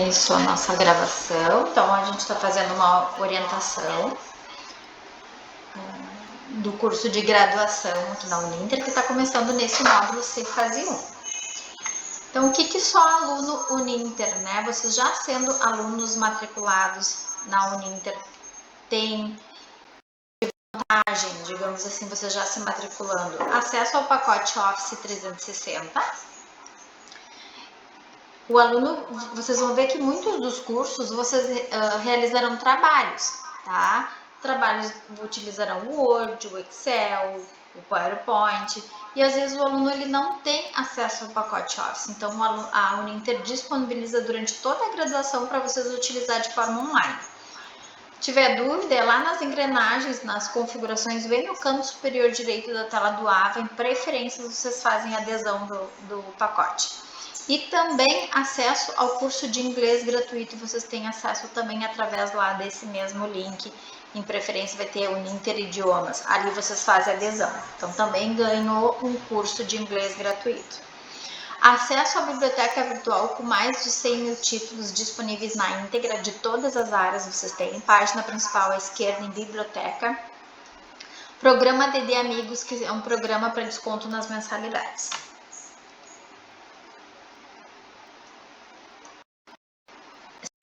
início a nossa gravação. Então, a gente está fazendo uma orientação do curso de graduação aqui na Uninter, que está começando nesse módulo C fase 1. Então, o que só aluno Uninter, né? Vocês já sendo alunos matriculados na Uninter, tem vantagem, digamos assim, vocês já se matriculando, acesso ao pacote Office 360. O aluno, vocês vão ver que muitos dos cursos vocês realizarão trabalhos, tá? Trabalhos utilizarão o Word, o Excel, o PowerPoint, e às vezes o aluno ele não tem acesso ao pacote Office, então a Uninter disponibiliza durante toda a graduação para vocês utilizar de forma online. Se tiver dúvida, é lá nas engrenagens, nas configurações, vem no canto superior direito da tela do AVA, em preferências vocês fazem adesão do pacote. E também acesso ao curso de inglês gratuito, vocês têm acesso também através lá desse mesmo link, em preferência vai ter Uninter Idiomas, ali vocês fazem adesão. Então também ganhou um curso de inglês gratuito. Acesso à biblioteca virtual com mais de 100 mil títulos disponíveis na íntegra de todas as áreas, vocês têm página principal à esquerda em biblioteca. Programa DD Amigos, que é um programa para desconto nas mensalidades.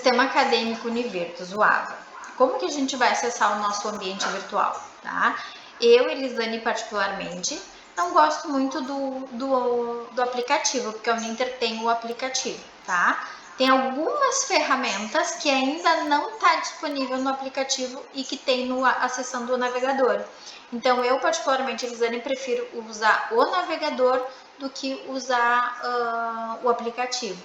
Sistema Acadêmico Univirtus, o AVA. Como que a gente vai acessar o nosso ambiente virtual, tá? Eu, Elisane, particularmente, não gosto muito do aplicativo, porque a Uninter tem o aplicativo, tá? Tem algumas ferramentas que ainda não está disponível no aplicativo e que tem acessando o navegador. Então, eu, particularmente, Elisane, prefiro usar o navegador do que usar o aplicativo.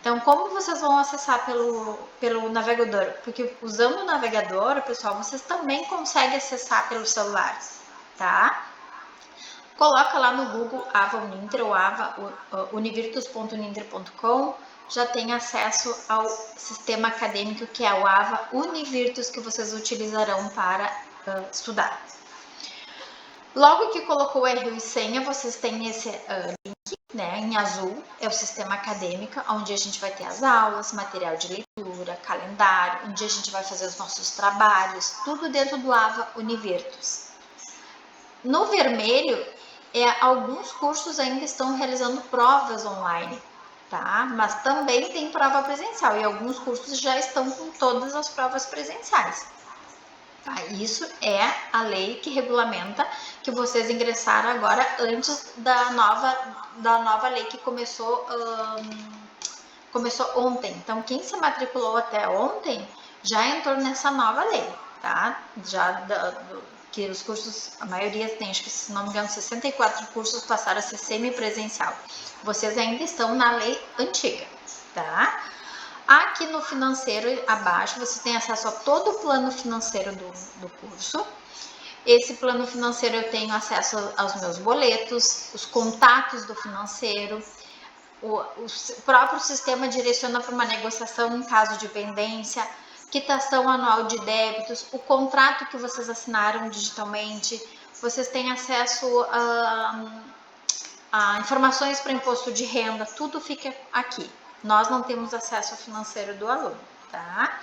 Então, como vocês vão acessar pelo navegador? Porque usando o navegador, pessoal, vocês também conseguem acessar pelo celular, tá? Coloca lá no Google Ava Uninter ou univirtus.uninter.com, já tem acesso ao sistema acadêmico que é o Ava Univirtus, que vocês utilizarão para estudar. Logo que colocou o RU e senha, vocês têm esse link, né, em azul, é o sistema acadêmico, onde a gente vai ter as aulas, material de leitura, calendário, onde a gente vai fazer os nossos trabalhos, tudo dentro do Ava Univirtus. No vermelho, alguns cursos ainda estão realizando provas online, tá? Mas também tem prova presencial e alguns cursos já estão com todas as provas presenciais. Tá? Isso é a lei que regulamenta que vocês ingressaram agora antes da nova lei que começou ontem. Então, quem se matriculou até ontem já entrou nessa nova lei, tá? Que os cursos, a maioria tem, acho que se não me engano, 64 cursos passaram a ser semipresencial. Vocês ainda estão na lei antiga, tá? Aqui no financeiro, abaixo, você tem acesso a todo o plano financeiro do curso. Esse plano financeiro eu tenho acesso aos meus boletos, os contatos do financeiro, o próprio sistema direciona para uma negociação em caso de pendência, quitação anual de débitos, o contrato que vocês assinaram digitalmente, vocês têm acesso a informações para imposto de renda, tudo fica aqui. Nós não temos acesso ao financeiro do aluno, tá?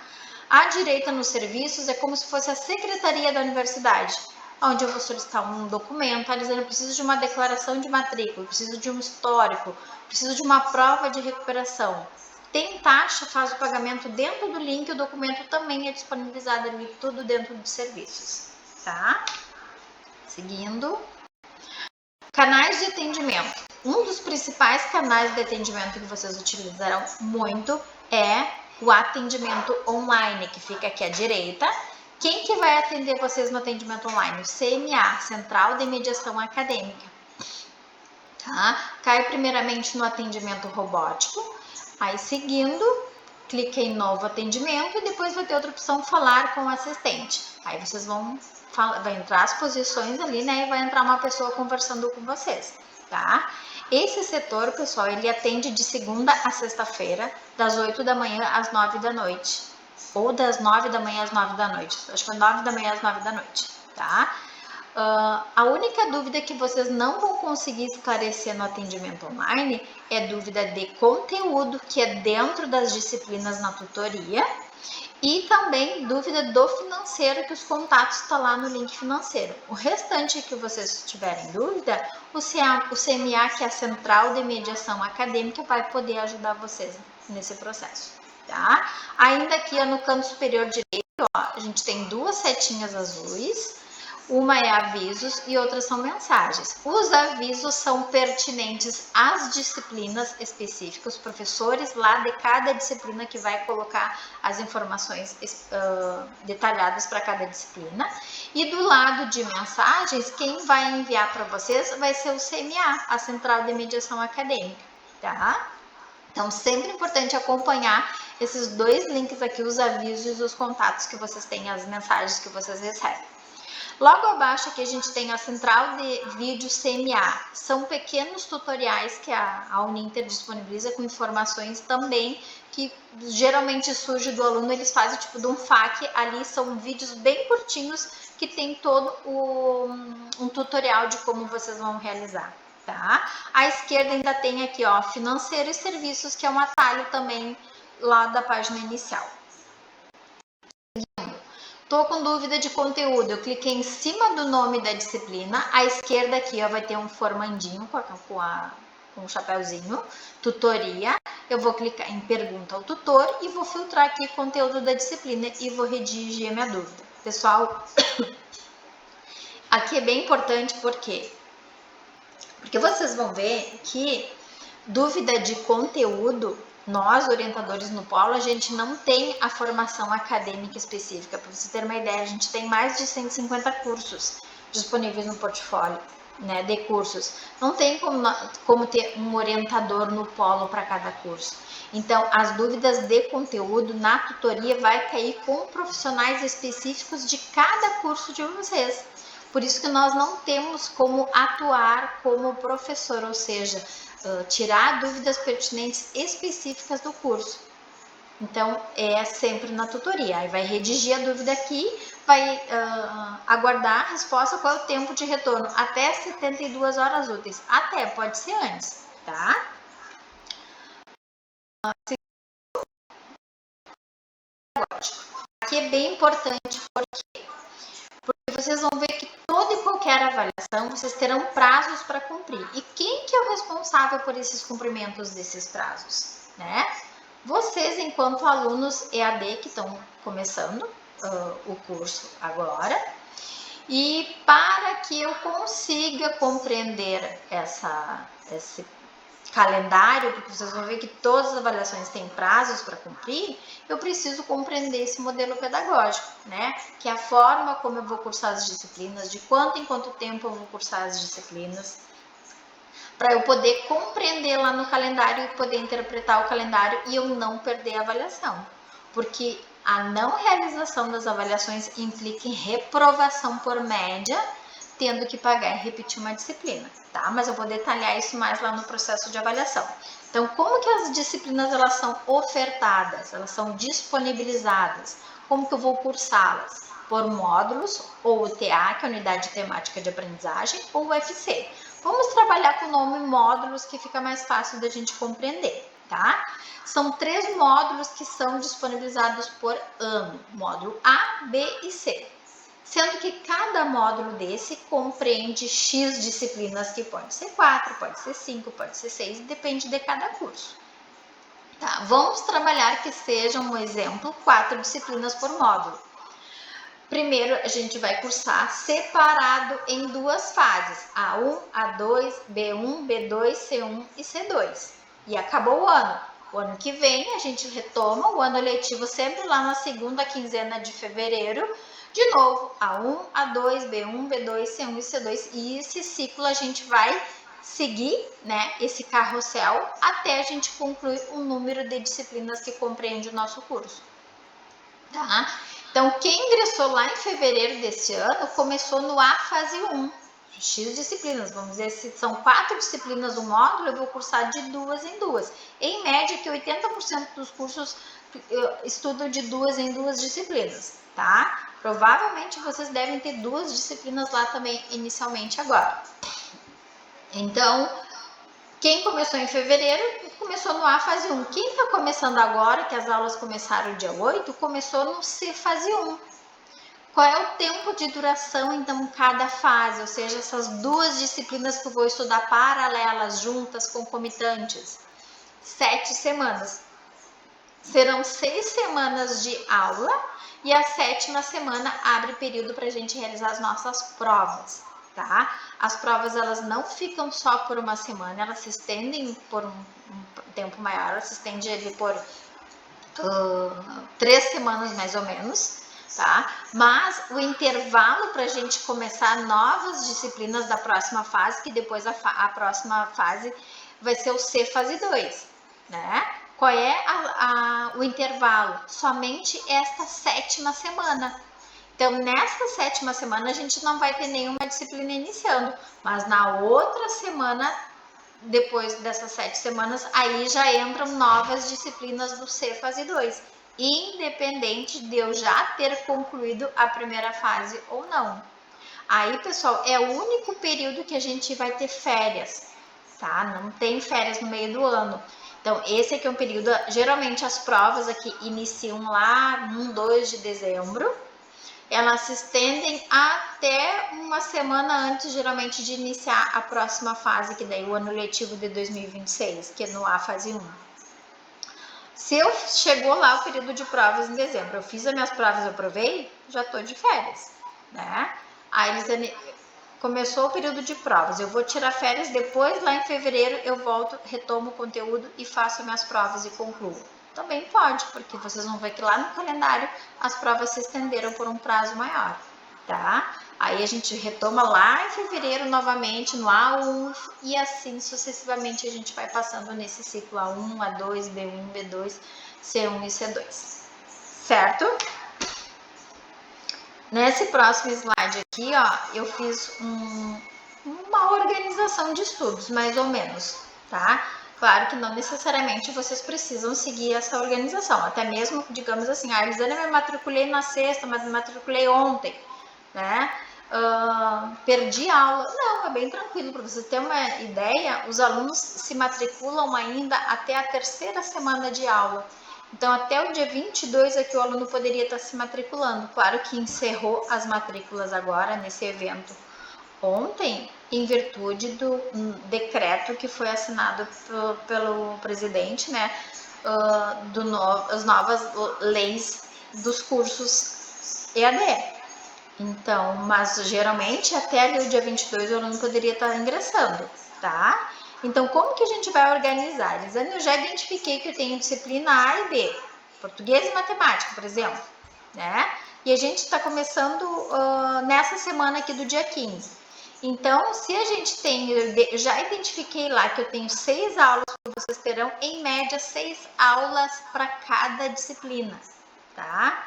À direita nos serviços é como se fosse a secretaria da universidade, onde eu vou solicitar um documento, dizendo eu preciso de uma declaração de matrícula, preciso de um histórico, preciso de uma prova de recuperação. Tem taxa, faz o pagamento dentro do link, o documento também é disponibilizado ali, tudo dentro dos serviços, tá? Seguindo. Canais de atendimento. Um dos principais canais de atendimento que vocês utilizarão muito é o atendimento online, que fica aqui à direita. Quem que vai atender vocês no atendimento online? O CMA, Central de Mediação Acadêmica. Tá? Cai primeiramente no atendimento robótico, aí seguindo, clica em novo atendimento e depois vai ter outra opção, falar com o assistente. Aí vocês vai entrar as posições ali, né, e vai entrar uma pessoa conversando com vocês, tá? Esse setor, pessoal, ele atende de segunda a sexta-feira, das 8 da manhã às 9 da noite, ou das 9 da manhã às 9 da noite, acho que é 9 da manhã às 9 da noite, tá? A única dúvida que vocês não vão conseguir esclarecer no atendimento online é dúvida de conteúdo, que é dentro das disciplinas na tutoria, e também dúvida do financeiro, que os contatos estão lá no link financeiro. O restante que vocês tiverem dúvida, o CMA, que é a Central de Mediação Acadêmica, vai poder ajudar vocês nesse processo, tá? Ainda aqui no canto superior direito, ó, a gente tem duas setinhas azuis. Uma é avisos e outras são mensagens. Os avisos são pertinentes às disciplinas específicas, os professores lá de cada disciplina que vai colocar as informações detalhadas para cada disciplina. E do lado de mensagens, quem vai enviar para vocês vai ser o CMA, a Central de Mediação Acadêmica, tá? Então, sempre é importante acompanhar esses dois links aqui, os avisos e os contatos que vocês têm, as mensagens que vocês recebem. Logo abaixo aqui a gente tem a central de vídeo CMA. São pequenos tutoriais que a Uninter disponibiliza com informações também que geralmente surge do aluno, eles fazem tipo de um FAQ, ali são vídeos bem curtinhos que tem todo um tutorial de como vocês vão realizar, tá? À esquerda ainda tem aqui, ó, financeiro e serviços, que é um atalho também lá da página inicial. Tô com dúvida de conteúdo, eu cliquei em cima do nome da disciplina, à esquerda aqui ó, vai ter um formandinho com um chapéuzinho, tutoria, eu vou clicar em pergunta ao tutor e vou filtrar aqui conteúdo da disciplina e vou redigir a minha dúvida. Pessoal, aqui é bem importante porque vocês vão ver que dúvida de conteúdo, nós, orientadores no Polo, a gente não tem a formação acadêmica específica. Para você ter uma ideia, a gente tem mais de 150 cursos disponíveis no portfólio, né, de cursos. Não tem como ter um orientador no Polo para cada curso. Então, as dúvidas de conteúdo na tutoria vai cair com profissionais específicos de cada curso de vocês. Por isso que nós não temos como atuar como professor, ou seja, tirar dúvidas pertinentes específicas do curso. Então, é sempre na tutoria. Aí vai redigir a dúvida aqui, vai aguardar a resposta, qual é o tempo de retorno? Até 72 horas úteis. Até, pode ser antes, tá? Aqui é bem importante, porque vocês vão ver que toda e qualquer avaliação, vocês terão prazos para cumprir. E quem que é o responsável por esses cumprimentos desses prazos, né? Vocês, enquanto alunos EAD que estão começando o curso agora, e para que eu consiga compreender esse calendário, porque vocês vão ver que todas as avaliações têm prazos para cumprir, eu preciso compreender esse modelo pedagógico, né? Que é a forma como eu vou cursar as disciplinas, de quanto em quanto tempo eu vou cursar as disciplinas, para eu poder compreender lá no calendário e poder interpretar o calendário e eu não perder a avaliação. Porque a não realização das avaliações implica em reprovação por média, tendo que pagar e repetir uma disciplina, tá? Mas eu vou detalhar isso mais lá no processo de avaliação. Então, como que as disciplinas elas são ofertadas, elas são disponibilizadas? Como que eu vou cursá-las? Por módulos, ou o TA, que é a Unidade Temática de Aprendizagem, ou o UFC. Vamos trabalhar com o nome módulos, que fica mais fácil da gente compreender, tá? São 3 módulos que são disponibilizados por ano, módulo A, B e C. Sendo que cada módulo desse compreende X disciplinas, que pode ser 4, pode ser 5, pode ser 6, depende de cada curso. Tá, vamos trabalhar que sejam, um exemplo, 4 disciplinas por módulo. Primeiro, a gente vai cursar separado em 2 fases, A1, A2, B1, B2, C1 e C2. E acabou o ano. O ano que vem, a gente retoma o ano letivo sempre lá na segunda quinzena de fevereiro. De novo, A1, A2, B1, B2, C1 e C2. E esse ciclo a gente vai seguir, né, esse carrossel até a gente concluir o número de disciplinas que compreende o nosso curso. Tá? Então, quem ingressou lá em fevereiro desse ano, começou no A fase 1, X disciplinas, vamos dizer, se são 4 disciplinas do módulo, eu vou cursar de 2 em 2. Em média, que 80% dos cursos estudam de 2 em 2 disciplinas, tá? Provavelmente vocês devem ter 2 disciplinas lá também inicialmente agora. Então, quem começou em fevereiro, começou no A fase 1. Quem está começando agora, que as aulas começaram dia 8, começou no C fase 1. Qual é o tempo de duração, então, cada fase? Ou seja, essas 2 disciplinas que eu vou estudar paralelas, juntas, concomitantes. 7 semanas. Serão 6 semanas de aula e a 7ª semana abre período para a gente realizar as nossas provas, tá? As provas, elas não ficam só por uma semana, elas se estendem por um tempo maior, elas se estendem ali por 3 semanas mais ou menos, tá? Mas o intervalo para a gente começar novas disciplinas da próxima fase, que depois a próxima fase vai ser o C fase 2, né? Qual é o intervalo? Somente esta 7ª semana. Então, nesta 7ª semana, a gente não vai ter nenhuma disciplina iniciando, mas na outra semana, depois dessas 7 semanas, aí já entram novas disciplinas do C fase 2, independente de eu já ter concluído a primeira fase ou não. Aí, pessoal, é o único período que a gente vai ter férias, tá? Não tem férias no meio do ano. Então, esse aqui é um período, geralmente as provas aqui iniciam lá no 2 de dezembro, elas se estendem até uma semana antes, geralmente, de iniciar a próxima fase, que daí o ano letivo de 2026, que é no A fase 1. Se eu chegou lá o período de provas em dezembro, eu fiz as minhas provas, eu provei, já tô de férias, né? Aí eles começou o período de provas, eu vou tirar férias, depois lá em fevereiro eu volto, retomo o conteúdo e faço minhas provas e concluo. Também pode, porque vocês vão ver que lá no calendário as provas se estenderam por um prazo maior, tá? Aí a gente retoma lá em fevereiro novamente no A1 e assim sucessivamente a gente vai passando nesse ciclo A1, A2, B1, B2, C1 e C2, certo? Nesse próximo slide aqui, ó, eu fiz uma organização de estudos, mais ou menos, tá? Claro que não necessariamente vocês precisam seguir essa organização, até mesmo, digamos assim, a Elisânia, me matriculei na sexta, mas me matriculei ontem, né? Perdi aula. Não, é bem tranquilo, para vocês terem uma ideia, os alunos se matriculam ainda até a 3ª semana de aula. Então, até o dia 22 é que o aluno poderia estar se matriculando. Claro que encerrou as matrículas agora, nesse evento, ontem, em virtude do decreto que foi assinado pelo presidente, né, as novas leis dos cursos EAD. Então, mas geralmente até ali o dia 22 o aluno poderia estar ingressando, tá? Então, como que a gente vai organizar? Elisânia, eu já identifiquei que eu tenho disciplina A e B, português e matemática, por exemplo, né? E a gente está começando nessa semana aqui do dia 15. Então, se a gente tem, eu já identifiquei lá que eu tenho 6 aulas, vocês terão em média 6 aulas para cada disciplina, tá?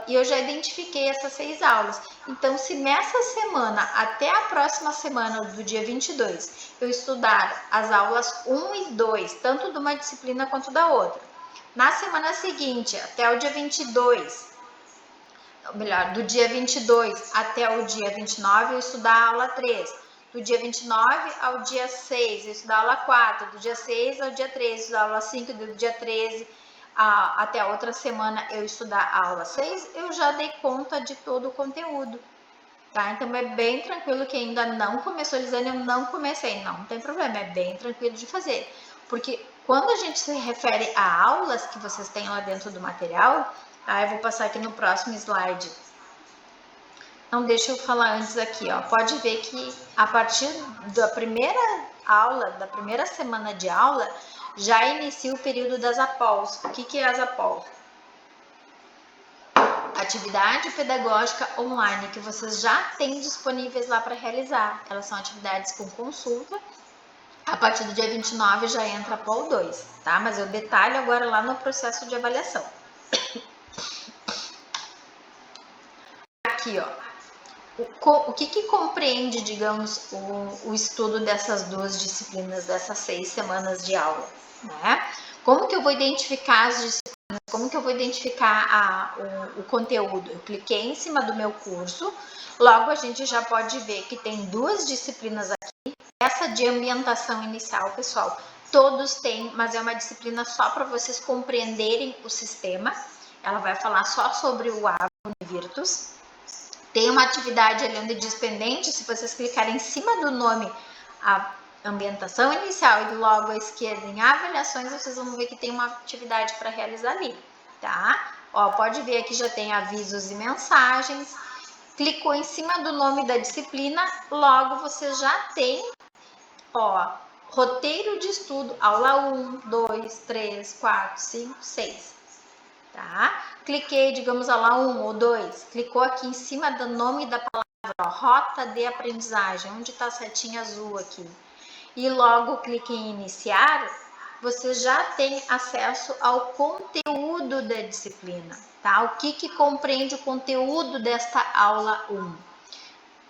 E eu já identifiquei essas 6 aulas. Então, se nessa semana, até a próxima semana, do dia 22, eu estudar as aulas 1 e 2, tanto de uma disciplina quanto da outra, na semana seguinte, até o dia 22, melhor, do dia 22 até o dia 29, eu estudar a aula 3. Do dia 29 ao dia 6, eu estudar a aula 4. Do dia 6 ao dia 13, eu estudar a aula 5. Do dia 13 até a outra semana eu estudar a aula 6, eu já dei conta de todo o conteúdo, tá? Então é bem tranquilo. Que ainda não começou, Elisânia, eu não comecei, não tem problema, é bem tranquilo de fazer, porque quando a gente se refere a aulas que vocês têm lá dentro do material, tá? Eu vou passar aqui no próximo slide. Então, deixa eu falar antes aqui, ó. Pode ver que a partir da primeira aula, da primeira semana de aula, já inicia o período das APOLs. O que é as APOLs? Atividade pedagógica online, que vocês já têm disponíveis lá para realizar. Elas são atividades com consulta. A partir do dia 29 já entra a POL 2, tá? Mas eu detalho agora lá no processo de avaliação. Aqui, ó. O que compreende, digamos, o estudo dessas 2 disciplinas, dessas 6 semanas de aula, né? Como que eu vou identificar as disciplinas Como que eu vou identificar o conteúdo? Eu cliquei em cima do meu curso, logo a gente já pode ver que tem 2 disciplinas aqui. Essa de ambientação inicial, pessoal, todos têm, mas é uma disciplina só para vocês compreenderem o sistema. Ela vai falar só sobre o Univirtus. Tem uma atividade ali onde diz pendente, se vocês clicarem em cima do nome, a ambientação inicial e logo à esquerda em avaliações, vocês vão ver que tem uma atividade para realizar ali, tá? Ó, pode ver aqui já tem avisos e mensagens. Clicou em cima do nome da disciplina, logo você já tem, ó, roteiro de estudo, aula 1, 2, 3, 4, 5, 6. Tá? Cliquei, digamos, aula 1 ou 2, clicou aqui em cima do nome da palavra, ó, rota de aprendizagem, onde está a setinha azul aqui, e logo clique em iniciar, você já tem acesso ao conteúdo da disciplina, tá? O que compreende o conteúdo desta aula 1?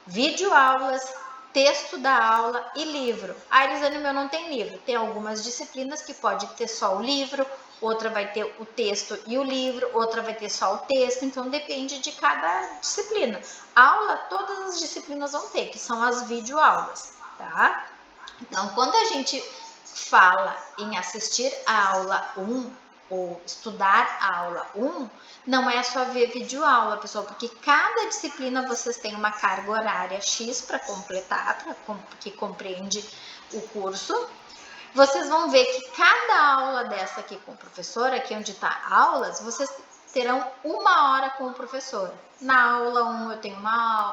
Videoaulas, texto da aula e livro. Ah, Elisane, meu não tem livro. Tem algumas disciplinas que pode ter só o livro, outra vai ter o texto e o livro, outra vai ter só o texto, então depende de cada disciplina. Aula, todas as disciplinas vão ter, que são as videoaulas, tá? Então, quando a gente fala em assistir a aula 1 ou estudar a aula 1, não é só ver videoaula, pessoal, porque cada disciplina vocês têm uma carga horária X para completar, que compreende o curso. Vocês vão ver que cada aula dessa aqui com o professor, aqui onde está aulas, vocês terão 1 hora com o professor. Na aula 1 eu tenho 1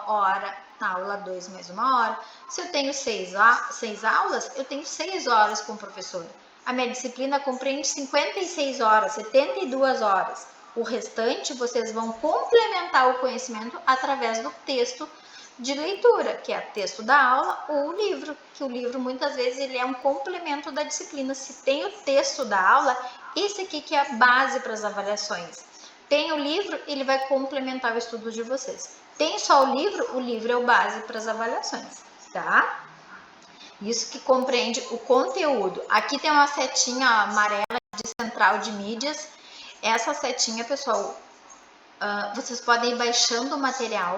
hora, na aula 2 mais 1 hora. Se eu tenho 6 aulas, eu tenho 6 horas com o professor. A minha disciplina compreende 56 horas, 72 horas. O restante vocês vão complementar o conhecimento através do texto de leitura, que é o texto da aula ou o livro, que o livro muitas vezes ele é um complemento da disciplina. Se tem o texto da aula, esse aqui que é a base para as avaliações. Tem o livro, ele vai complementar o estudo de vocês. Tem só o livro é o base para as avaliações, tá? Isso que compreende o conteúdo. Aqui tem uma setinha amarela de central de mídias. Essa setinha, pessoal, vocês podem ir baixando o material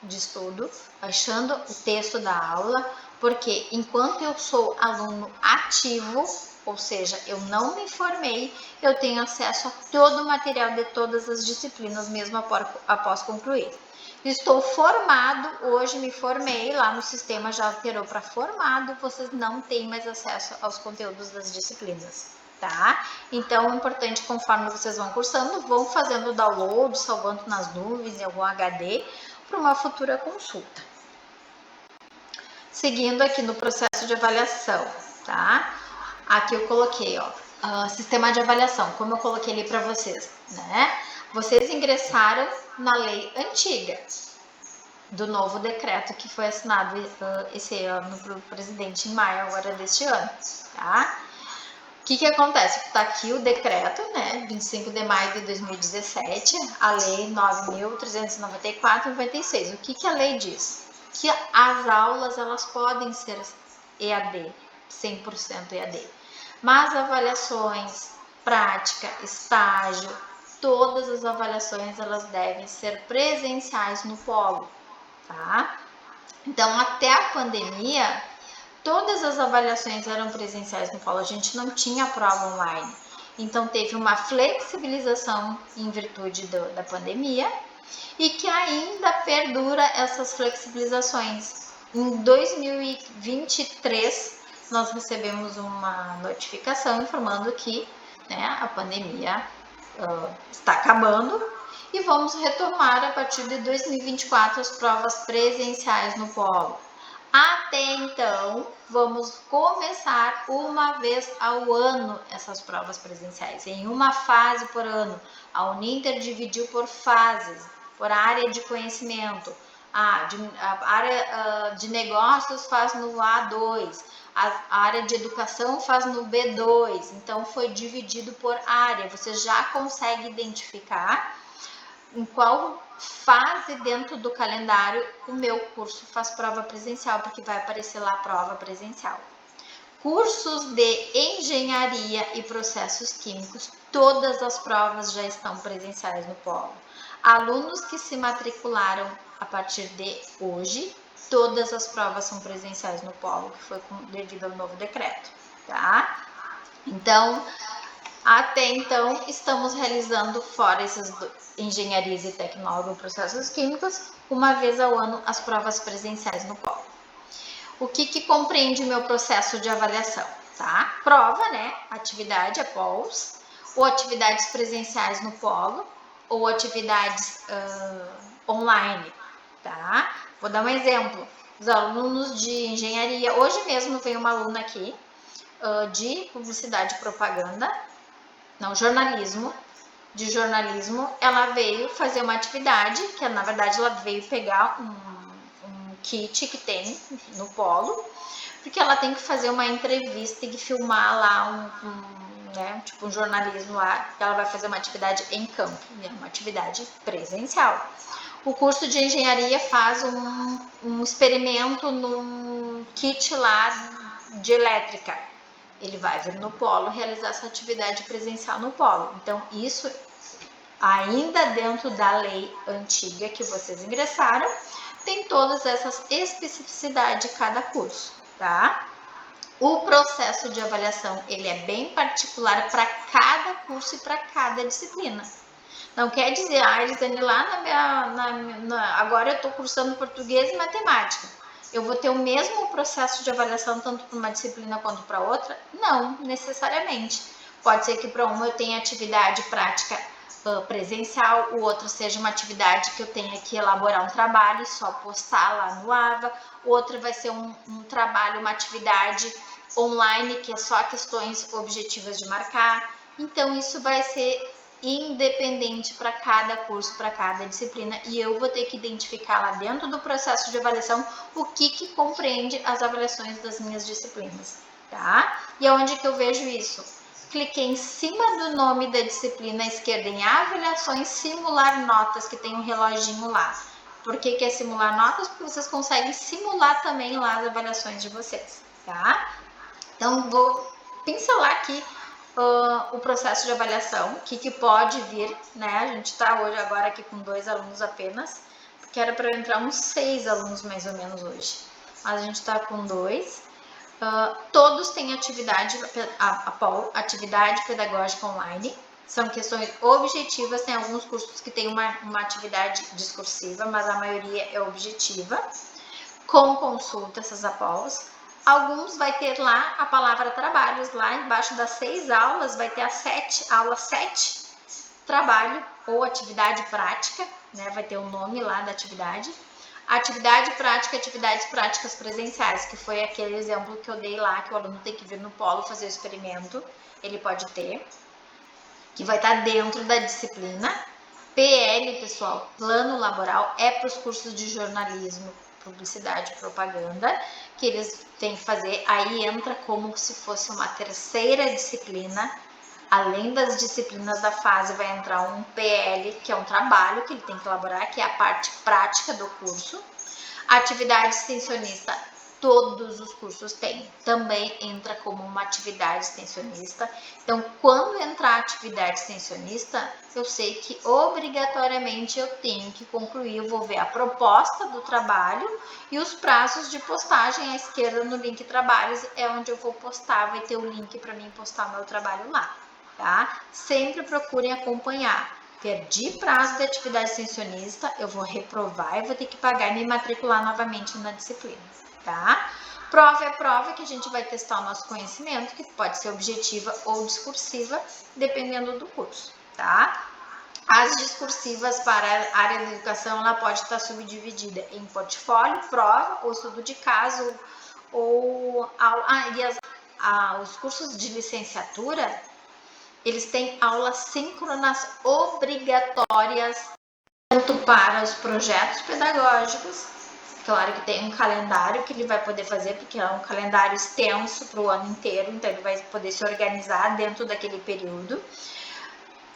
de estudo, baixando o texto da aula, porque enquanto eu sou aluno ativo, ou seja, eu não me formei, eu tenho acesso a todo o material de todas as disciplinas, mesmo após concluir. Estou formado, hoje me formei, lá no sistema já alterou para formado, vocês não têm mais acesso aos conteúdos das disciplinas, tá? Então, é importante, conforme vocês vão cursando, vão fazendo download, salvando nas nuvens, em algum HD, para uma futura consulta. Seguindo aqui no processo de avaliação, tá? Aqui eu coloquei, ó, sistema de avaliação, como eu coloquei ali para vocês, né? Vocês ingressaram na lei antiga do novo decreto que foi assinado esse ano pelo presidente em maio agora deste ano, tá? O que acontece? Está aqui o decreto, né, 25 de maio de 2017, a lei 9.394/96. O que a lei diz? Que as aulas elas podem ser EAD, 100% EAD, mas avaliações, prática, estágio, todas as avaliações elas devem ser presenciais no polo, tá? Então, até a pandemia, todas as avaliações eram presenciais no polo, a gente não tinha prova online. Então, teve uma flexibilização em virtude da pandemia e que ainda perdura essas flexibilizações. Em 2023, nós recebemos uma notificação informando que, né, a pandemia está acabando e vamos retomar a partir de 2024 as provas presenciais no polo. Até então, vamos começar uma vez ao ano essas provas presenciais, em uma fase por ano. A Uninter dividiu por fases, por área de conhecimento. A área de negócios faz no A2, a área de educação faz no B2, então foi dividido por área. Você já consegue identificar em qual fase dentro do calendário o meu curso faz prova presencial, porque vai aparecer lá a prova presencial. Cursos de engenharia e processos químicos, todas as provas já estão presenciais no polo. Alunos que se matricularam a partir de hoje, todas as provas são presenciais no polo, que foi devido ao novo decreto, tá? Então, até então, estamos realizando, fora essas engenharias e tecnólogo e processos químicos, uma vez ao ano, as provas presenciais no polo. O que compreende o meu processo de avaliação, tá? Prova, né? Atividade após, ou atividades presenciais no polo, ou atividades online, tá? Vou dar um exemplo. Os alunos de engenharia, hoje mesmo veio uma aluna aqui de publicidade e propaganda, não, jornalismo, de jornalismo, ela veio fazer uma atividade, que na verdade ela veio pegar um kit que tem no polo, porque ela tem que fazer uma entrevista, tem que filmar lá né, tipo um jornalismo lá, que ela vai fazer uma atividade em campo, né, uma atividade presencial. O curso de engenharia faz um experimento num kit lá de elétrica. Ele vai vir no polo realizar essa atividade presencial no polo. Então, isso ainda dentro da lei antiga que vocês ingressaram, tem todas essas especificidades de cada curso, tá? O processo de avaliação, ele é bem particular para cada curso e para cada disciplina. Não quer dizer, Elisane, lá agora eu estou cursando português e matemática. Eu vou ter o mesmo processo de avaliação tanto para uma disciplina quanto para outra? Não, necessariamente. Pode ser que para uma eu tenha atividade prática presencial, o outro seja uma atividade que eu tenha que elaborar um trabalho e só postar lá no AVA, o outro vai ser um trabalho, uma atividade online, que é só questões objetivas de marcar. Então, isso vai ser independente para cada curso, para cada disciplina, e eu vou ter que identificar lá dentro do processo de avaliação o que compreende as avaliações das minhas disciplinas, tá? E aonde que eu vejo isso? Cliquei em cima do nome da disciplina à esquerda em avaliações, simular notas, que tem um reloginho lá. Por que é simular notas? Porque vocês conseguem simular também lá as avaliações de vocês, tá? Então, vou pincelar aqui o processo de avaliação, o que pode vir, né? A gente está hoje agora aqui com 2 alunos apenas, porque era para entrar uns 6 alunos mais ou menos hoje, mas a gente está com 2. Todos têm atividade pedagógica online, são questões objetivas, tem alguns cursos que tem uma atividade discursiva, mas a maioria é objetiva, com consulta, essas APOLs. Alguns vai ter lá a palavra trabalhos, lá embaixo das 6 aulas vai ter a aula 7, trabalho ou atividade prática, né? Vai ter o nome lá da atividade. Atividade prática, atividades práticas presenciais, que foi aquele exemplo que eu dei lá, que o aluno tem que vir no polo fazer o experimento, ele pode ter, que vai estar dentro da disciplina. PL, pessoal, plano laboral, é para os cursos de jornalismo, publicidade e propaganda, que eles têm que fazer, aí entra como se fosse uma terceira disciplina. Além das disciplinas da fase, vai entrar um PL, que é um trabalho que ele tem que elaborar, que é a parte prática do curso. Atividade extensionista, todos os cursos têm. Também entra como uma atividade extensionista. Então, quando entrar atividade extensionista, eu sei que obrigatoriamente eu tenho que concluir, eu vou ver a proposta do trabalho e os prazos de postagem à esquerda no link trabalhos, é onde eu vou postar, vai ter o link para mim postar o meu trabalho lá. Tá? Sempre procurem acompanhar. Perdi prazo de atividade extensionista, eu vou reprovar e vou ter que pagar e me matricular novamente na disciplina, tá? Prova é prova que a gente vai testar o nosso conhecimento, que pode ser objetiva ou discursiva, dependendo do curso, tá? As discursivas para a área da educação, ela pode estar subdividida em portfólio, prova, ou estudo de caso, ou os cursos de licenciatura, eles têm aulas síncronas obrigatórias, tanto para os projetos pedagógicos, claro que tem um calendário que ele vai poder fazer, porque é um calendário extenso para o ano inteiro, então ele vai poder se organizar dentro daquele período.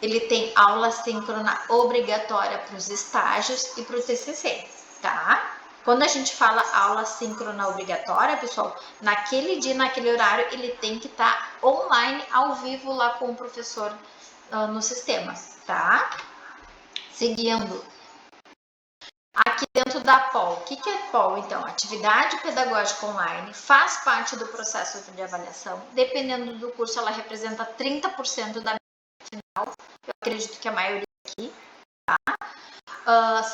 Ele tem aula síncrona obrigatória para os estágios e para o TCC, tá? Quando a gente fala aula síncrona obrigatória, pessoal, naquele dia, naquele horário, ele tem que estar online, ao vivo lá com o professor no sistema, tá? Seguindo. Aqui dentro da POL, o que é POL? Então, atividade pedagógica online, faz parte do processo de avaliação. Dependendo do curso, ela representa 30% da final. Eu acredito que a maioria aqui, tá?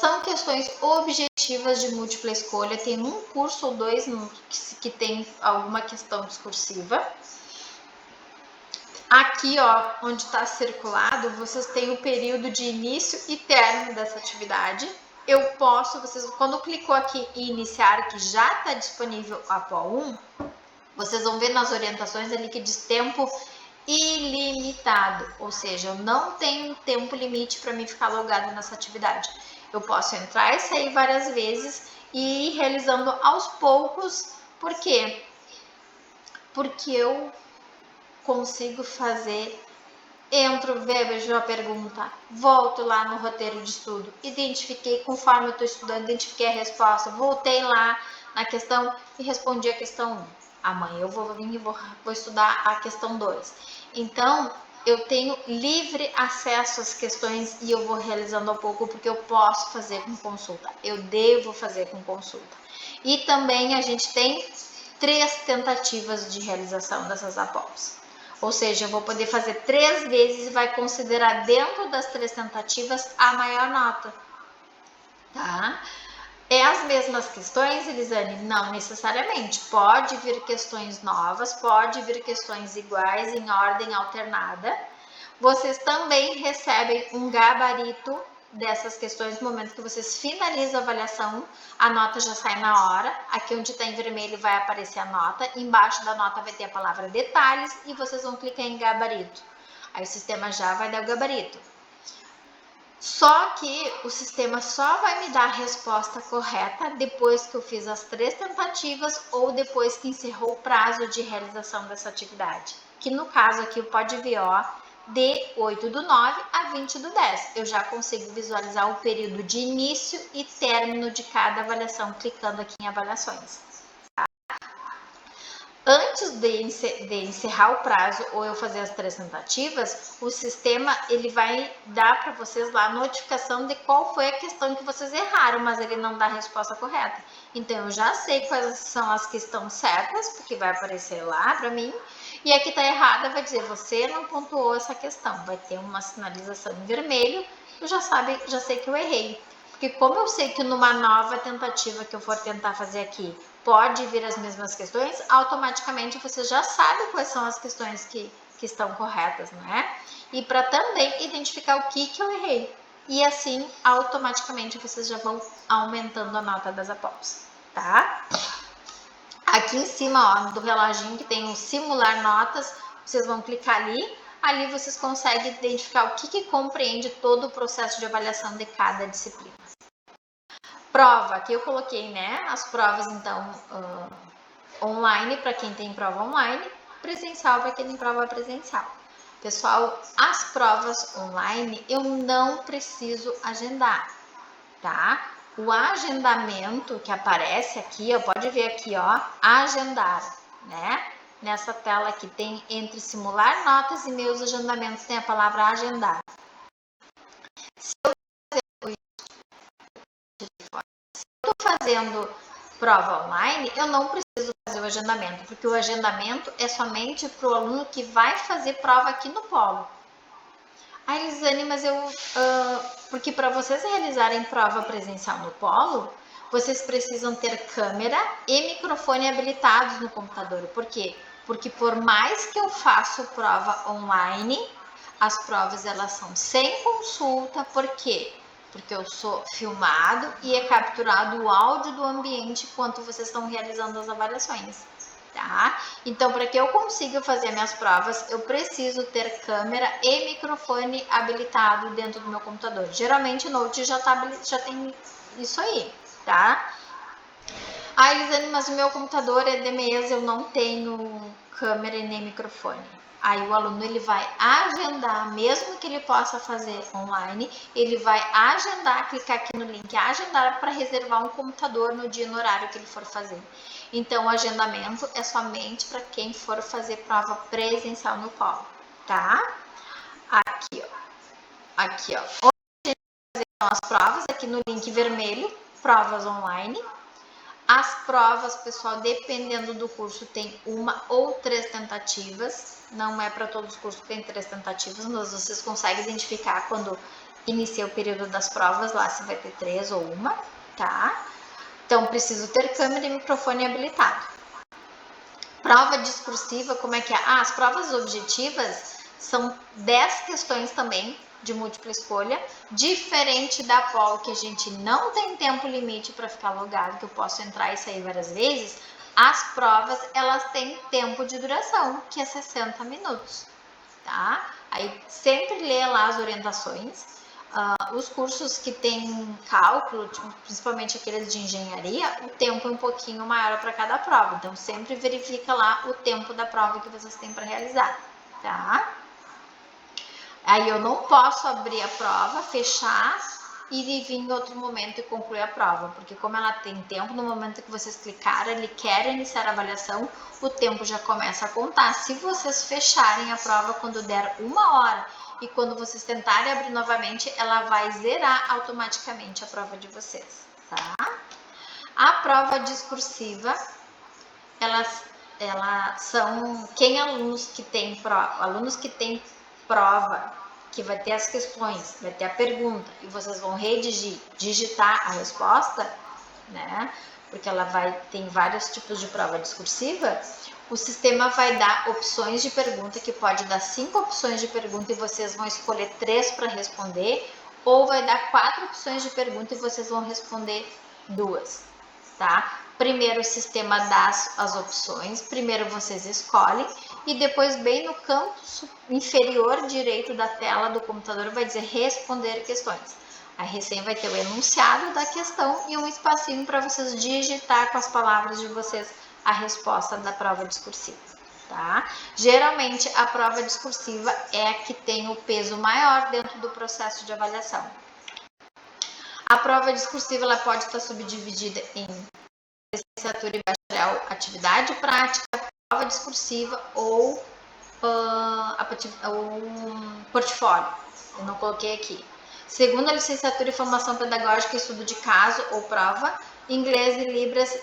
São questões objetivas de múltipla escolha. Tem um curso ou dois que tem alguma questão discursiva. Aqui, ó, onde está circulado, vocês têm o período de início e término dessa atividade. Eu posso, vocês, quando clicou aqui em iniciar, que já está disponível a POL 1, vocês vão ver nas orientações ali que diz tempo ilimitado, ou seja, eu não tenho tempo limite para mim ficar logado nessa atividade. Eu posso entrar e sair várias vezes e ir realizando aos poucos. Por quê? Porque eu consigo fazer, entro, vejo a pergunta, volto lá no roteiro de estudo, identifiquei, conforme eu estou estudando, identifiquei a resposta, voltei lá na questão e respondi a questão 1. Amanhã eu vou vir e vou estudar a questão 2. Então, eu tenho livre acesso às questões e eu vou realizando ao pouco, porque eu posso fazer com consulta, eu devo fazer com consulta. E também a gente tem 3 tentativas de realização dessas APOLs. Ou seja, eu vou poder fazer 3 vezes e vai considerar dentro das 3 tentativas a maior nota, tá? É as mesmas questões, Elisane? Não necessariamente. Pode vir questões novas, pode vir questões iguais em ordem alternada. Vocês também recebem um gabarito dessas questões no momento que vocês finalizam a avaliação, a nota já sai na hora. Aqui onde está em vermelho vai aparecer a nota, embaixo da nota vai ter a palavra detalhes e vocês vão clicar em gabarito. Aí o sistema já vai dar o gabarito. Só que o sistema só vai me dar a resposta correta depois que eu fiz as 3 tentativas ou depois que encerrou o prazo de realização dessa atividade. Que no caso aqui pode ver, ó, de 8/9 a 20/10. Eu já consigo visualizar o período de início e término de cada avaliação, clicando aqui em avaliações. Antes de encerrar o prazo ou eu fazer as 3 tentativas, o sistema ele vai dar para vocês lá a notificação de qual foi a questão que vocês erraram, mas ele não dá a resposta correta. Então, eu já sei quais são as que estão certas, porque vai aparecer lá para mim, e a que está errada vai dizer, você não pontuou essa questão, vai ter uma sinalização em vermelho, eu já sei que eu errei. Porque como eu sei que numa nova tentativa que eu for tentar fazer aqui, pode vir as mesmas questões, automaticamente você já sabe quais são as questões que estão corretas, né? E para também identificar o que eu errei. E assim, automaticamente, vocês já vão aumentando a nota das APOLs, tá? Aqui em cima, ó, do reloginho que tem um simular notas, vocês vão clicar ali. Ali vocês conseguem identificar o que compreende todo o processo de avaliação de cada disciplina. Prova, aqui eu coloquei, né, as provas, então, online para quem tem prova online, presencial para quem tem prova presencial. Pessoal, as provas online eu não preciso agendar, tá? O agendamento que aparece aqui, ó, pode ver aqui, ó, agendar, né? Nessa tela aqui tem entre simular notas e meus agendamentos, tem a palavra agendar. Se eu estou fazendo prova online, eu não preciso fazer o agendamento, porque o agendamento é somente para o aluno que vai fazer prova aqui no polo. Ah, Elisane, mas porque para vocês realizarem prova presencial no polo, vocês precisam ter câmera e microfone habilitados no computador. Por quê? Porque por mais que eu faça prova online, as provas elas são sem consulta. Por quê? Porque eu sou filmado e é capturado o áudio do ambiente enquanto vocês estão realizando as avaliações, tá? Então, para que eu consiga fazer minhas provas, eu preciso ter câmera e microfone habilitado dentro do meu computador. Geralmente o Note já tem isso aí, tá? Ah, Elisane, mas o meu computador é de mesa, eu não tenho câmera e nem microfone. Aí o aluno ele vai agendar, mesmo que ele possa fazer online, ele vai agendar, clicar aqui no link, agendar para reservar um computador no dia e no horário que ele for fazer. Então, o agendamento é somente para quem for fazer prova presencial no polo, tá? Aqui, ó. Aqui, ó. Onde a gente vai fazer as provas, aqui no link vermelho, provas online. As provas, pessoal, dependendo do curso, tem 1 ou 3 tentativas. Não é para todos os cursos que tem 3 tentativas, mas vocês conseguem identificar quando inicia o período das provas, lá se vai ter 3 ou 1, tá? Então, preciso ter câmera e microfone habilitado. Prova discursiva, como é que é? As provas objetivas são 10 questões também, de múltipla escolha, diferente da POL, que a gente não tem tempo limite para ficar logado, que eu posso entrar e sair várias vezes. As provas, elas têm tempo de duração, que é 60 minutos, tá? Aí sempre lê lá as orientações. Os cursos que tem cálculo, principalmente aqueles de engenharia, o tempo é um pouquinho maior para cada prova. Então, sempre verifica lá o tempo da prova que vocês têm para realizar, tá? Aí eu não posso abrir a prova, fechar e vir em outro momento e concluir a prova, porque como ela tem tempo, no momento que vocês clicarem, ele quer iniciar a avaliação, o tempo já começa a contar. Se vocês fecharem a prova quando der 1 hora e quando vocês tentarem abrir novamente, ela vai zerar automaticamente a prova de vocês, tá? A prova discursiva, elas são alunos que têm prova, que vai ter as questões, vai ter a pergunta e vocês vão digitar a resposta, né? Porque tem vários tipos de prova discursiva. O sistema vai dar opções de pergunta, que pode dar 5 opções de pergunta e vocês vão escolher 3 para responder, ou vai dar 4 opções de pergunta e vocês vão responder 2, tá? Primeiro o sistema dá as opções, primeiro vocês escolhem e depois bem no canto inferior direito da tela do computador vai dizer responder questões. Aí recém vai ter o enunciado da questão e um espacinho para vocês digitar com as palavras de vocês a resposta da prova discursiva, tá? Geralmente a prova discursiva é a que tem o peso maior dentro do processo de avaliação. A prova discursiva ela pode estar subdividida em licenciatura e bacharel, atividade prática, prova discursiva ou portfólio. Eu não coloquei aqui. Segunda licenciatura em formação pedagógica, estudo de caso ou prova. Inglês e Libras,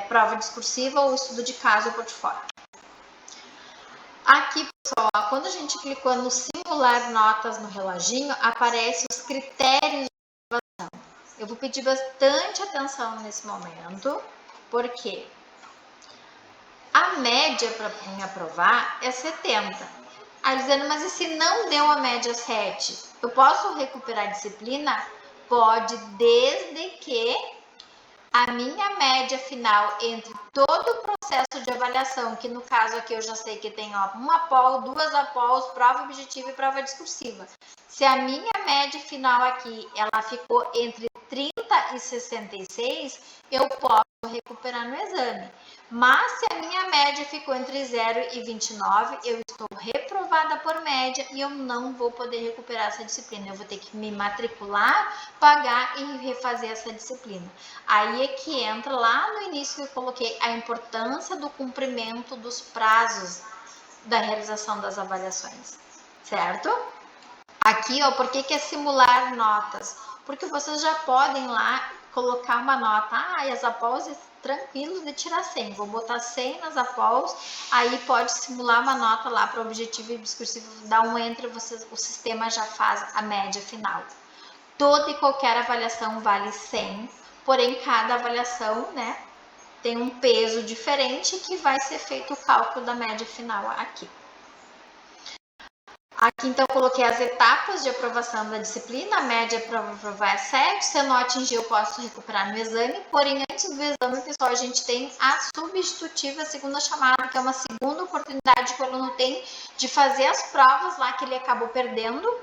prova discursiva ou estudo de caso ou portfólio. Aqui, pessoal, quando a gente clicou no simular notas no reloginho, aparecem os critérios de aprovação. Eu vou pedir bastante atenção nesse momento, porque a média para mim aprovar é 70. Aí dizendo, mas e se não deu a média 7? Eu posso recuperar a disciplina? Pode, desde que a minha média final entre todo o processo de avaliação, que no caso aqui eu já sei que tem uma APOL, 2 APOLs, prova objetiva e prova discursiva. Se a minha média final aqui, ela ficou entre 30 e 66, eu posso recuperar no exame. Mas se a minha média ficou entre 0 e 29, eu estou reprovada por média e eu não vou poder recuperar essa disciplina. Eu vou ter que me matricular, pagar e refazer essa disciplina. Aí é que entra lá no início que eu coloquei a importância do cumprimento dos prazos da realização das avaliações, certo? Aqui, ó, por que é simular notas? Porque vocês já podem lá colocar uma nota, as APOLs tranquilos de tirar 100, vou botar 100 nas APOLs, aí pode simular uma nota lá para objetivo e discursivo, dá um enter, o sistema já faz a média final. Toda e qualquer avaliação vale 100, porém cada avaliação, né, tem um peso diferente que vai ser feito o cálculo da média final aqui. Aqui, então, eu coloquei as etapas de aprovação da disciplina. A média para aprovar é 7. Se eu não atingir, eu posso recuperar no exame. Porém, antes do exame, pessoal, a gente tem a substitutiva, a segunda chamada, que é uma segunda oportunidade que o aluno tem de fazer as provas lá que ele acabou perdendo,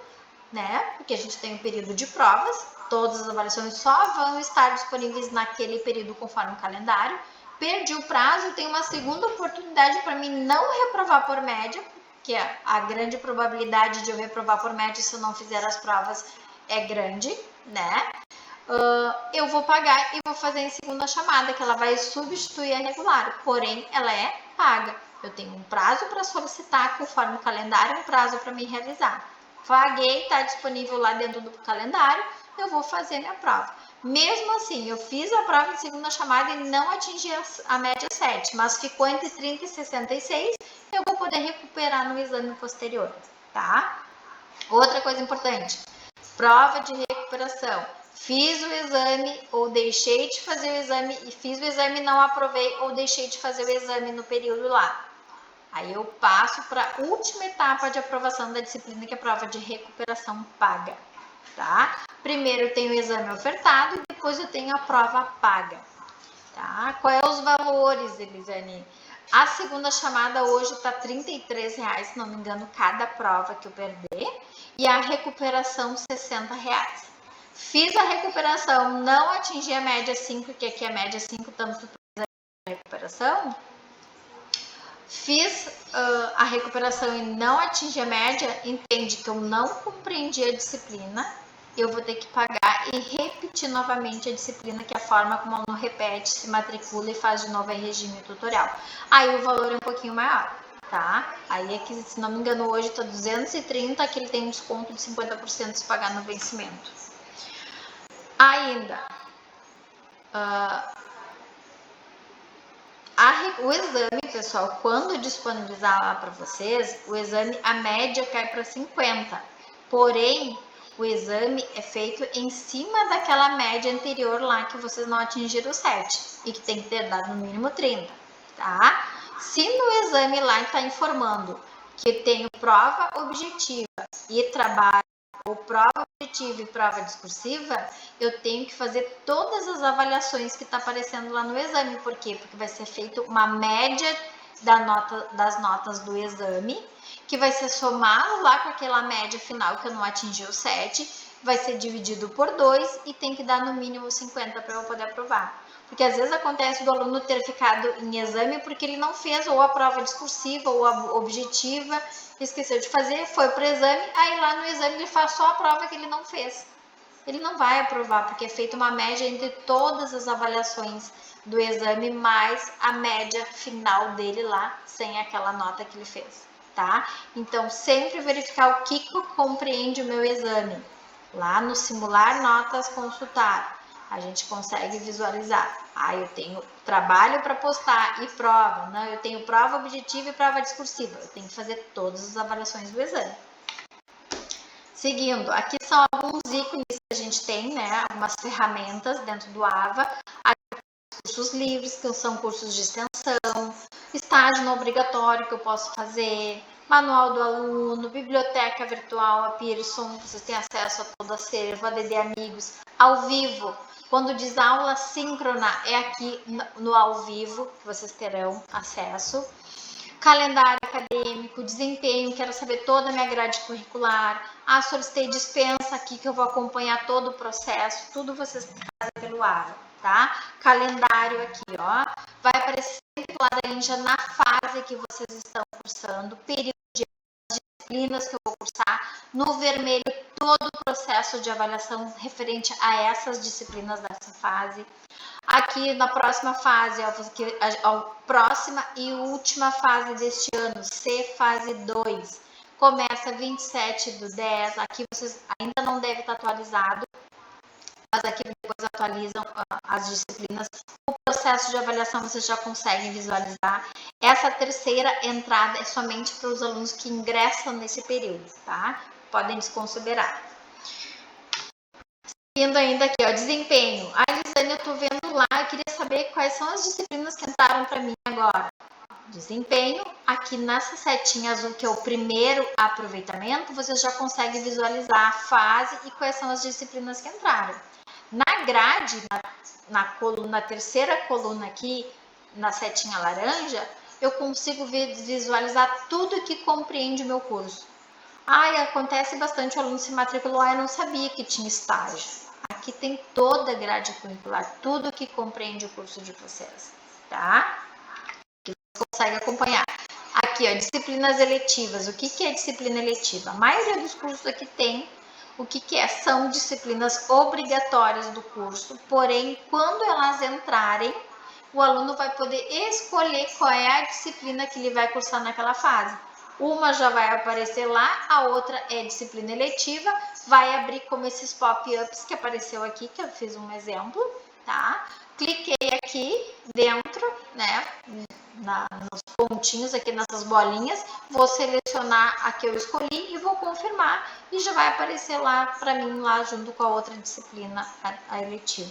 né? Porque a gente tem um período de provas. Todas as avaliações só vão estar disponíveis naquele período conforme o calendário. Perdi o prazo, tem uma segunda oportunidade para mim não reprovar por média, que a grande probabilidade de eu reprovar por média se eu não fizer as provas é grande, né? Eu vou pagar e vou fazer em segunda chamada, que ela vai substituir a regular, porém ela é paga. Eu tenho um prazo para solicitar, conforme o calendário, um prazo para me realizar. Paguei, está disponível lá dentro do calendário, eu vou fazer minha prova. Mesmo assim, eu fiz a prova de segunda chamada e não atingi a média 7, mas ficou entre 30 e 66, eu vou poder recuperar no exame posterior, tá? Outra coisa importante, prova de recuperação. Fiz o exame ou deixei de fazer o exame e fiz o exame e não aprovei ou deixei de fazer o exame no período lá. Aí eu passo para a última etapa de aprovação da disciplina, que é a prova de recuperação paga, tá? Primeiro eu tenho o exame ofertado e depois eu tenho a prova paga, tá? Quais são os valores, Elisane? A segunda chamada hoje está R$ 33,00, se não me engano, cada prova que eu perder, e a recuperação R$ 60,00. Fiz a recuperação, não atingi a média 5, que aqui a média 5, tanto para a recuperação. Fiz a recuperação e não atingi a média, entende que eu não compreendi a disciplina, eu vou ter que pagar e repetir novamente a disciplina, que é a forma como o aluno repete, se matricula e faz de novo em regime tutorial. Aí o valor é um pouquinho maior, tá? Aí é que, se não me engano, hoje tá 230, que ele tem um desconto de 50% se pagar no vencimento. Ainda, o exame, pessoal, quando disponibilizar lá para vocês, o exame, a média cai para 50. Porém, o exame é feito em cima daquela média anterior lá que vocês não atingiram 7 e que tem que ter dado no mínimo 30, tá? Se no exame lá está informando que tenho prova objetiva e trabalho ou prova objetiva e prova discursiva, eu tenho que fazer todas as avaliações que está aparecendo lá no exame. Por quê? Porque vai ser feita uma média das notas do exame, que vai ser somado lá com aquela média final que eu não atingi o 7, vai ser dividido por 2 e tem que dar no mínimo 50 para eu poder aprovar. Porque às vezes acontece do aluno ter ficado em exame porque ele não fez ou a prova discursiva ou a objetiva, esqueceu de fazer, foi para o exame, aí lá no exame ele faz só a prova que ele não fez. Ele não vai aprovar, porque é feita uma média entre todas as avaliações do exame, mais a média final dele lá, sem aquela nota que ele fez, tá? Então, sempre verificar o que compreende o meu exame. Lá no simular notas consultar, a gente consegue visualizar. Eu tenho trabalho para postar e prova, não, eu tenho prova objetiva e prova discursiva. Eu tenho que fazer todas as avaliações do exame. Seguindo, aqui são alguns ícones que a gente tem, né? Algumas ferramentas dentro do AVA. Aqui, cursos livres, que são cursos de extensão, estágio não obrigatório que eu posso fazer, manual do aluno, biblioteca virtual, a Pearson, vocês têm acesso a todo acervo, ADD Amigos, ao vivo. Quando diz aula síncrona, é aqui no ao vivo que vocês terão acesso. Calendário acadêmico, desempenho, quero saber toda a minha grade curricular. Solicitei dispensa aqui que eu vou acompanhar todo o processo, tudo vocês fazem pelo AVA, tá? Calendário aqui, ó, vai aparecer sempre laranja na fase que vocês estão cursando, período de disciplinas que eu vou cursar, no vermelho todo o processo de avaliação referente a essas disciplinas dessa fase. Aqui na próxima fase, a próxima e última fase deste ano, C fase 2, começa 27/10, aqui vocês ainda não devem estar atualizado, mas aqui depois atualizam as disciplinas. O processo de avaliação vocês já conseguem visualizar. Essa terceira entrada é somente para os alunos que ingressam nesse período, tá? Podem desconsiderar. Seguindo ainda aqui, ó, desempenho. Elisane, eu tô vendo lá, eu queria saber quais são as disciplinas que entraram para mim agora. Desempenho, aqui nessa setinha azul, que é o primeiro aproveitamento, você já consegue visualizar a fase e quais são as disciplinas que entraram. Na grade, na terceira coluna aqui, na setinha laranja, eu consigo visualizar tudo que compreende o meu curso. Acontece bastante, o aluno se matriculou, eu não sabia que tinha estágio. Aqui tem toda a grade curricular, tudo que compreende o curso de vocês, tá? Que você consegue acompanhar. Aqui Aqui, ó, disciplinas eletivas. O que é disciplina eletiva? A maioria dos cursos aqui tem o que é? São disciplinas obrigatórias do curso, porém, quando elas entrarem, o aluno vai poder escolher qual é a disciplina que ele vai cursar naquela fase. Uma já vai aparecer lá, a outra é disciplina eletiva, vai abrir como esses pop-ups que apareceu aqui, que eu fiz um exemplo, tá? Cliquei aqui dentro, né, nos pontinhos aqui, nessas bolinhas, vou selecionar a que eu escolhi e vou confirmar e já vai aparecer lá para mim, lá junto com a outra disciplina, a eletiva.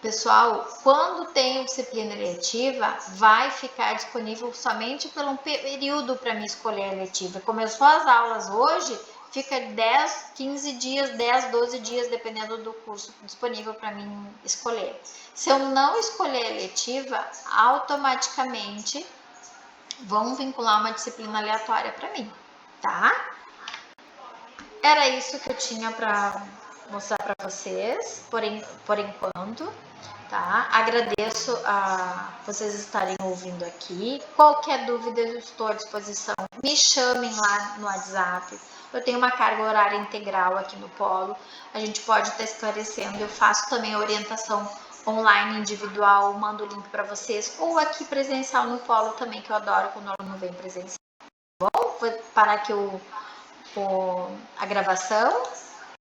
Pessoal, quando tem disciplina eletiva, vai ficar disponível somente por um período para mim escolher a eletiva. Começou as aulas hoje, fica 10, 15 dias, 10, 12 dias, dependendo do curso disponível para mim escolher. Se eu não escolher a eletiva, automaticamente vão vincular uma disciplina aleatória para mim, tá? Era isso que eu tinha para mostrar para vocês, por enquanto. Tá? Agradeço a vocês estarem ouvindo aqui. Qualquer dúvida, eu estou à disposição. Me chamem lá no WhatsApp. Eu tenho uma carga horária integral aqui no Polo. A gente pode estar esclarecendo. Eu faço também a orientação online individual, mando o link para vocês. Ou aqui presencial no Polo também, que eu adoro quando o aluno vem presencial. Bom, vou parar aqui a gravação.